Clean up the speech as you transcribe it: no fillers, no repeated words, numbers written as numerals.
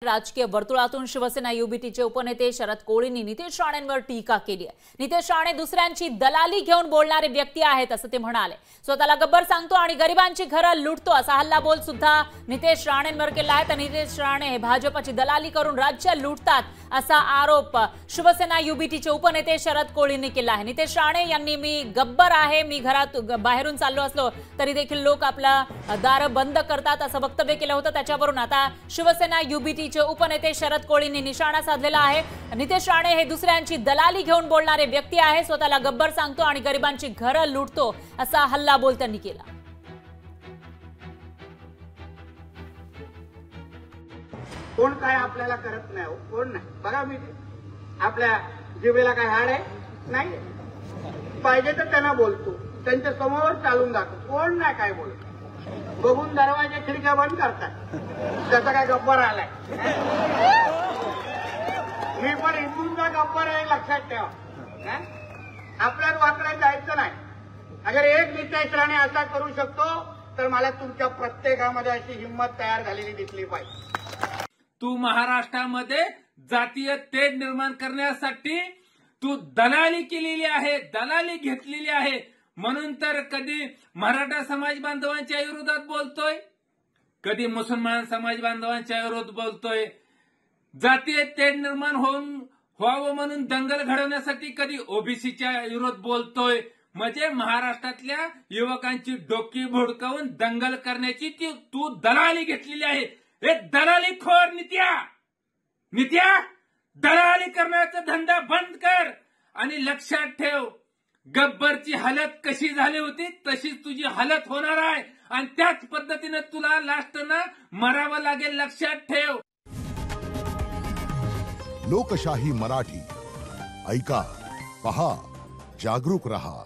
राजकीय वर्तुळातून शिवसेना युबीटीचे उपनेते शरद कोळींनी नितेश राणेंवर टीका केली आहे। नितेश राणे दुसऱ्यांची दलाली घेऊन बोलणारे व्यक्ती आहेत असं ते म्हणाले। स्वतःला गब्बर सांगतो आणि गरिबांची घरं लुटतो असा हल्लाबोल सुद्धा नितेश राणेंवर केला आहे। तर नितेश राणे हे भाजपची दलाली करून राज्य लुटतात असा आरोप शिवसेना युबीटीचे उपनेते शरद कोळींनी केला आहे। नितेश राणे यांनी मी गब्बर आहे, मी घरात बाहेरून चाललो असलो तरी देखील लोक आपला दार बंद करतात असं वक्तव्य केलं होतं। त्याच्यावरून आता शिवसेना युबीटी उपनेते शरद कोळींनी निशाणा साधलेला आहे। नितेश राणे हे दुसऱ्यांची दलाली घेऊन बोलणारे व्यक्ती आहे, स्वतःला गब्बर सांगतो आणि गरिबांची घरं लुटतो असा हल्लाबोल त्यांनी केला। कोण काय आपल्याला करत नाही, कोण नाही बघा। मी आपल्या जिभेला काय हाड आहे नाही, पाहिजे तर त्यांना बोलतो, त्यांच्या समोर चालून जातो, कोण नाही काय बोलतो। बघून दरवाजे खिडक्या बंद करतात, त्याचा काय गब्बर आलाय। मी पण हिंदूंचा गब्बर आहे लक्षात ठेवा। आपल्याला वाकडे जायचं नाही। अगर एक नितेश राणे असा करू शकतो तर मला तुमच्या प्रत्येकामध्ये अशी हिंमत तयार झालेली दिसली पाहिजे। तू महाराष्ट्रामध्ये जातीय तेढ निर्माण करण्यासाठी तू दलाली केलेली आहे, दलाली घेतलेली आहे, म्हणून तर कधी मराठा समाज बांधवांच्या विरोधात बोलतोय, कधी मुसलमान समाज बांधवांच्या विरोधात बोलतोय, जातीय तेढ निर्माण व्हावं म्हणून दंगल घडवण्यासाठी कधी ओबीसीच्या विरोधात बोलतोय। म्हणजे महाराष्ट्रातल्या युवकांची डोकी भोडकावून दंगल करण्याची तू दलाली घेतलेली आहे। हे दलाली खोर नित्या दलाली करण्याचा धंदा बंद कर आणि लक्षात ठेव, गब्बरची हालत कशी झाली होती तशीच तुझी हालत होणार आहे आणि त्याच पद्धतीने तुला लास्टनं मरावं लागेल, लक्षात ठेव। लोकशाही मराठी ऐका, पहा, जागरूक रहा।